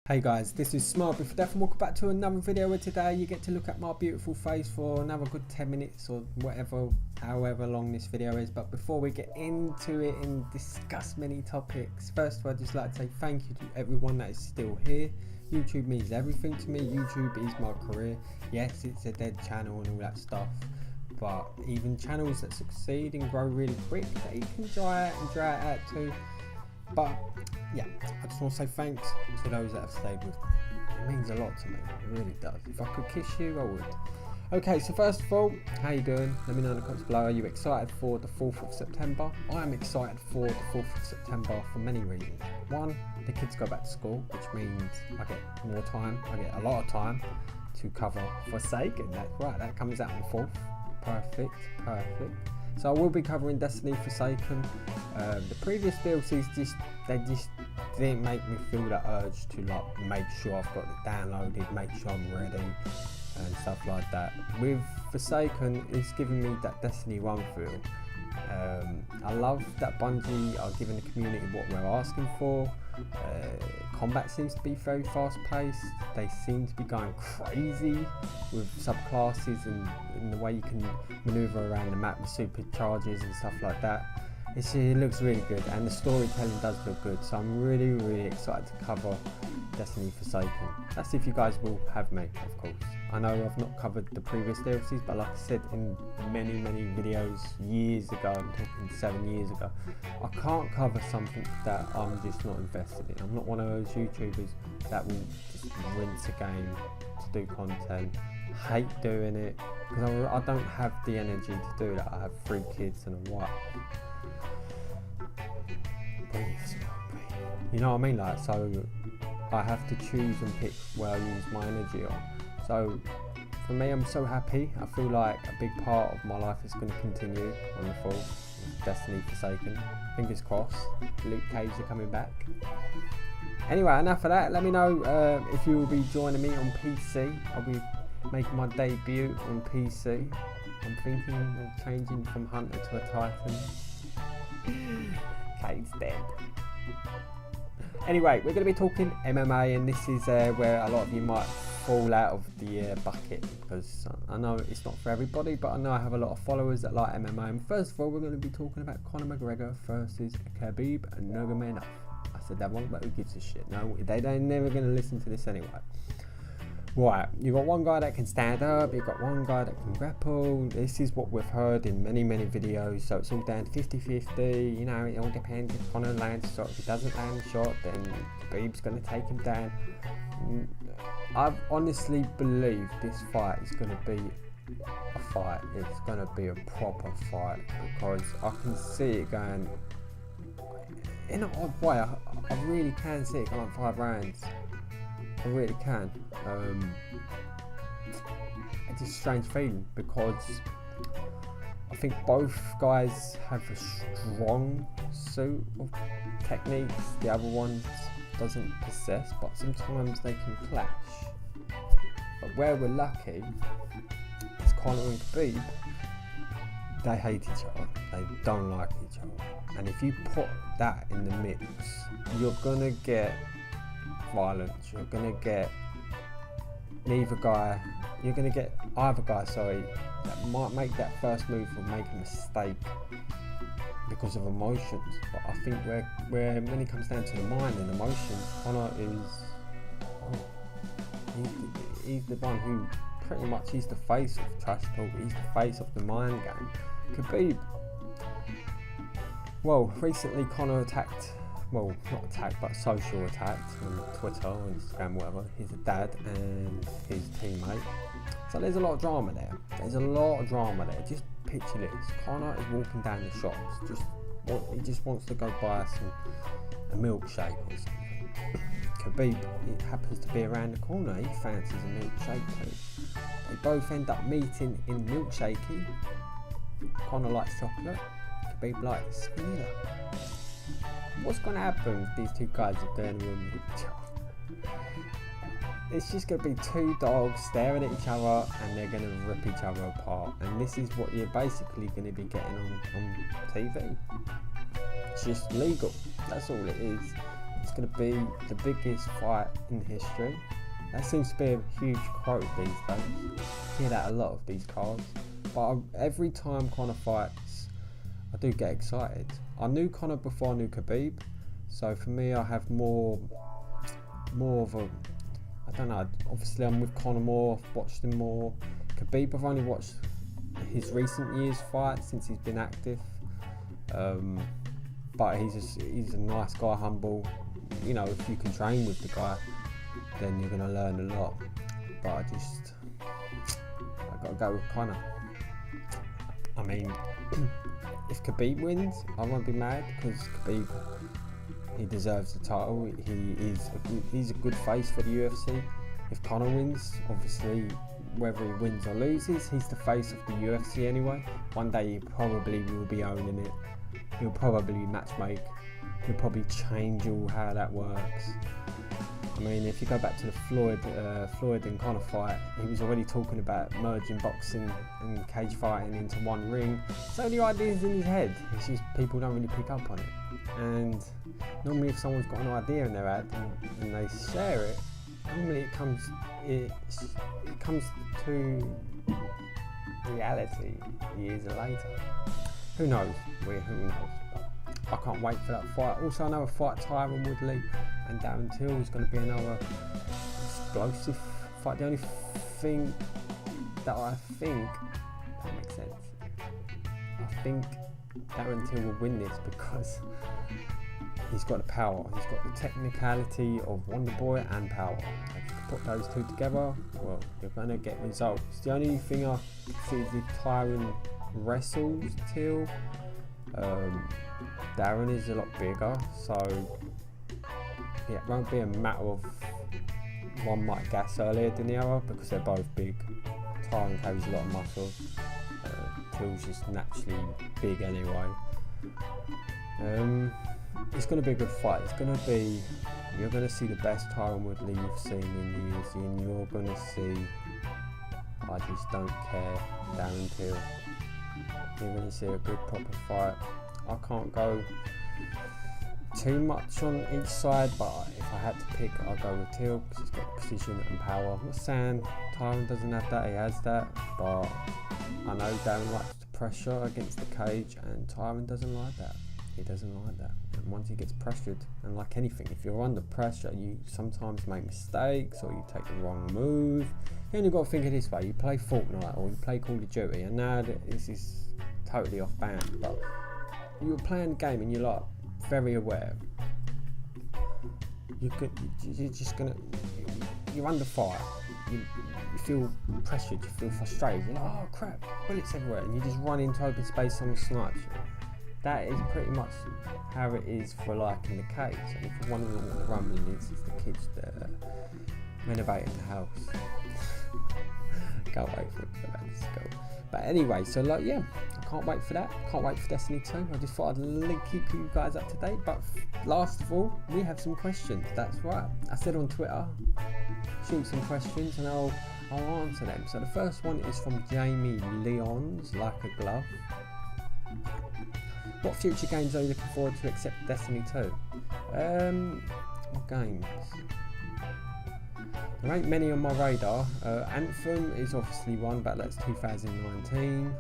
Hey guys, this is SmileB4DEATH and welcome back to another video where today you get to look at my beautiful face for another good 10 minutes or whatever, however long this video is. But before we get into it and discuss many topics, first of all I'd just like to say thank you to everyone that is still here. YouTube means everything to me. YouTube is my career. Yes, it's a dead channel and all that stuff, but even channels that succeed and grow really quick, they can dry it out too. But yeah, I just want to say thanks to those that have stayed with me. It means a lot to me, it really does. If I could kiss you, I would. Okay, so first of all, how you doing? Let me know in the comments below. Are you excited for the 4th of September? I am excited for the 4th of September for many reasons. One, the kids go back to school, which means I get more time. I get a lot of time to cover Forsaken. That's right, that comes out on the 4th. Perfect. So I will be covering Destiny Forsaken. The previous DLCs they just didn't make me feel that urge to like make sure I've got it downloaded, make sure I'm ready and stuff like that. With Forsaken, it's giving me that Destiny 1 feel. I love that Bungie are giving the community what we're asking for. Combat seems to be very fast paced. They seem to be going crazy with subclasses and the way you can maneuver around the map with supercharges and stuff like that. It looks really good and the storytelling does look good, so I'm really excited to cover Destiny Forsaken. That's if you guys will have me, of course. I know I've not covered the previous DLCs, but like I said in many videos years ago, I'm talking 7 years ago, I can't cover something that I'm just not invested in. I'm not one of those YouTubers that will just rinse a game to do content. Hate doing it because I don't have the energy to do that. I have 3 kids and a wife. You know what I mean? Like, so I have to choose and pick where I use my energy on. So for me, I'm so happy. I feel like a big part of my life is going to continue on the 4th with Destiny Forsaken. Fingers crossed. Luke Cage are coming back. Anyway, enough of that. Let me know if you will be joining me on PC. I'll be making my debut on PC. I'm thinking of changing from Hunter to a Titan. Cade's dead. Anyway, we're going to be talking MMA, and this is where a lot of you might fall out of the bucket, because I know it's not for everybody, but I know I have a lot of followers that like MMA. And first of all, we're going to be talking about Conor McGregor versus Khabib Nurmagomedov. I said that wrong, but who gives a shit? No, they're never going to listen to this anyway. Right, you've got one guy that can stand up, you've got one guy that can grapple. This is what we've heard in many videos, so it's all down to 50-50, you know, it all depends if Conor lands a shot. If he doesn't land a shot, then Khabib's going to take him down. I honestly believe this fight is going to be a fight. It's going to be a proper fight, because I can see it going in an odd way. I really can see it going 5 rounds. I really can. It's a strange feeling, because I think both guys have a strong suit of techniques the other one doesn't possess, but sometimes they can clash. But where we're lucky is Conor and Khabib, they hate each other, they don't like each other, and if you put that in the mix, you're gonna get violence. You're gonna get either guy that might make that first move or make a mistake because of emotions. But I think where when it comes down to the mind and emotions, Conor is he's the one who pretty much, he's the face of trash talk, he's the face of the mind game. Khabib, well, recently Conor attacked, well, not attacked, but social attacked on Twitter, Instagram, whatever, his dad and his teammate. So there's a lot of drama there. Just picture this. Conor is walking down the shops. He just wants to go buy a milkshake or something. Khabib, it happens to be around the corner. He fancies a milkshake too. They both end up meeting in Milkshakey. Conor likes chocolate. Khabib likes vanilla. What's going to happen if these 2 guys are doing with each other? It's just going to be 2 dogs staring at each other, and they're going to rip each other apart. And this is what you're basically going to be getting on TV. It's just legal. That's all it is. it's going to be the biggest fight in history. That seems to be a huge quote these days. I hear that a lot of these cards. But every time Conor fights, I do get excited. I knew Conor before I knew Khabib, so for me I have more of a, I don't know, obviously I'm with Conor more, I've watched him more. Khabib, I've only watched his recent years fights since he's been active. But he's a nice guy, humble. You know, if you can train with the guy, then you're gonna learn a lot. But I gotta go with Conor. I mean, if Khabib wins, I won't be mad, because Khabib, he deserves the title. He's a good face for the UFC. If Conor wins, obviously, whether he wins or loses, he's the face of the UFC anyway. One day he probably will be owning it. He'll probably matchmake. He'll probably change all how that works. I mean, if you go back to the Floyd and Conor fight, he was already talking about merging boxing and cage fighting into one ring. So the ideas in his head, it's just people don't really pick up on it. And normally if someone's got an idea in their head and they share it, normally it comes to reality years later. Who knows? Who knows? I can't wait for that fight. Also, another fight, Tyron Woodley and Darren Till, is going to be another explosive fight. The only thing that makes sense, I think Darren Till will win this because he's got the power. He's got the technicality of Wonderboy and power. If you put those two together, well, you're going to get results. The only thing I see is if Tyron wrestles Till, Darren is a lot bigger, so yeah, it won't be a matter of one might gas earlier than the other, because they're both big. Tyron carries a lot of muscle. Till's just naturally big anyway. It's going to be a good fight. You're going to see the best Tyron Woodley you've seen in years, and you're going to see I Just Don't Care Darren Till. You're going to see a good proper fight. I can't go too much on each side, but if I had to pick, I'll go with Till because he's got precision and power. I'm not saying Tyron doesn't have that, he has that, but I know Darren likes the pressure against the cage, and Tyron doesn't like that. He doesn't like that. And once he gets pressured, and like anything, if you're under pressure, you sometimes make mistakes or you take the wrong move. You only got to think of it this way: you play Fortnite or you play Call of Duty, and now this is totally off band, but you're playing the game and you're like very aware. You're under fire. You feel pressured. You feel frustrated. You're like, oh crap, bullets everywhere, and you just run into open space on the snipes. That is pretty much how it is for like in the cage. And if you're wondering what the rumbling is, it's the kids that are renovating the house. Can't wait for it to go back to school. But anyway, so like, yeah, I can't wait for that. Can't wait for Destiny 2. I just thought I'd keep you guys up to date. But last of all, we have some questions. That's right. I said on Twitter, shoot some questions and I'll answer them. So the first one is from Jamie Leons, Like a Glove. What future games are you looking forward to except Destiny 2? What games? There ain't many on my radar. Anthem is obviously one, but that's 2019.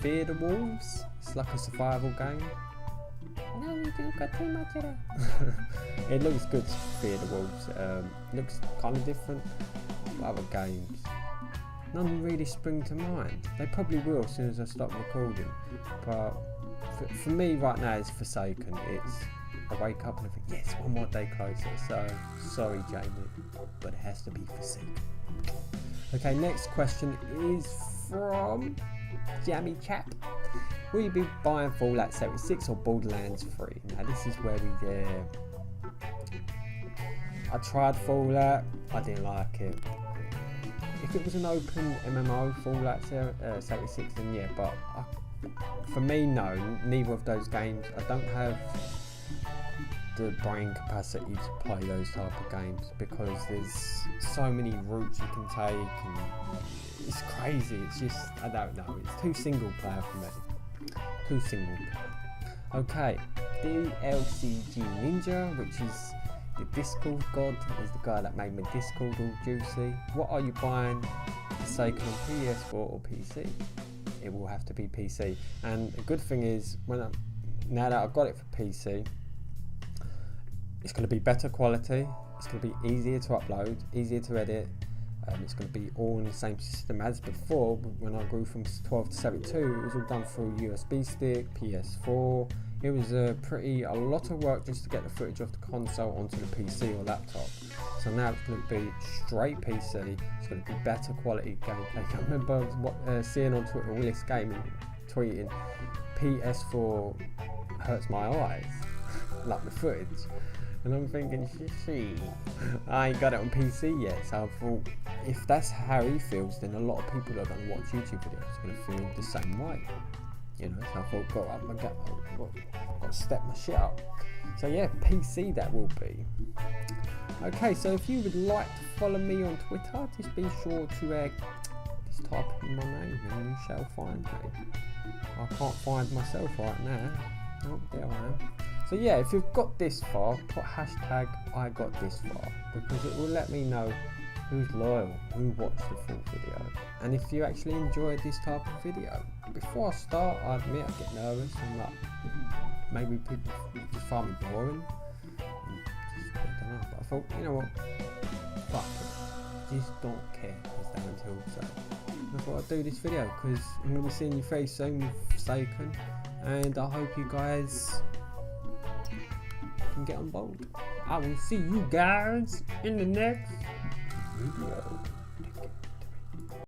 Fear the Wolves. It's like a survival game. No, we do got too much of that. It looks good, Fear the Wolves. Looks kind of different from other games. None really spring to mind. They probably will as soon as I stop recording. But for me right now, it's Forsaken. I wake up and I think, yes, one more day closer. So, sorry Jamie, but it has to be Forsaken. Okay, next question is from Jammy Chap. Will you be buying Fallout 76 or Borderlands 3? Now this is where I tried Fallout, I didn't like it. If it was an open MMO, Fallout 76, then yeah, but for me, no, neither of those games. I don't have the brain capacity to play those type of games because there's so many routes you can take and it's crazy. It's just, I don't know, it's too single player for me. 2 single. Okay, DLCG Ninja, which is the Discord god, is the guy that made my Discord all juicy. What are you buying? Forsaken on PS4 or PC? It will have to be PC. And the good thing is, now that I've got it for PC, it's going to be better quality. It's going to be easier to upload, easier to edit. It's going to be all in the same system as before. When I grew from 12 to 72, it was all done through USB stick, PS4. It was a lot of work just to get the footage off the console onto the PC or laptop. So now it's going to be straight PC. It's going to be better quality gameplay. I remember seeing on Twitter Willis Gaming tweeting, PS4 hurts my eyes, like the footage. And I'm thinking, shit, I ain't got it on PC yet. So I thought, if that's how he feels, then a lot of people are going to watch YouTube videos are going to feel the same way. You know, so I thought, got up my gut, got to step my shit up. So yeah, PC that will be. Okay, so if you would like to follow me on Twitter, just be sure to just type in my name and you shall find me. I can't find myself right now. Oh, there I am. So yeah, if you've got this far, put hashtag I got this far, because it will let me know who's loyal, who watched the full video, and if you actually enjoyed this type of video. Before I start, I admit I get nervous and like, maybe people just find me boring. I don't know, but I thought, you know what, fuck it, just don't care, as Darren Till said. I thought I'd do this video because I'm going to be seeing your face soon with Forsaken, and I hope you guys can get on board. I will see you guys in the next video.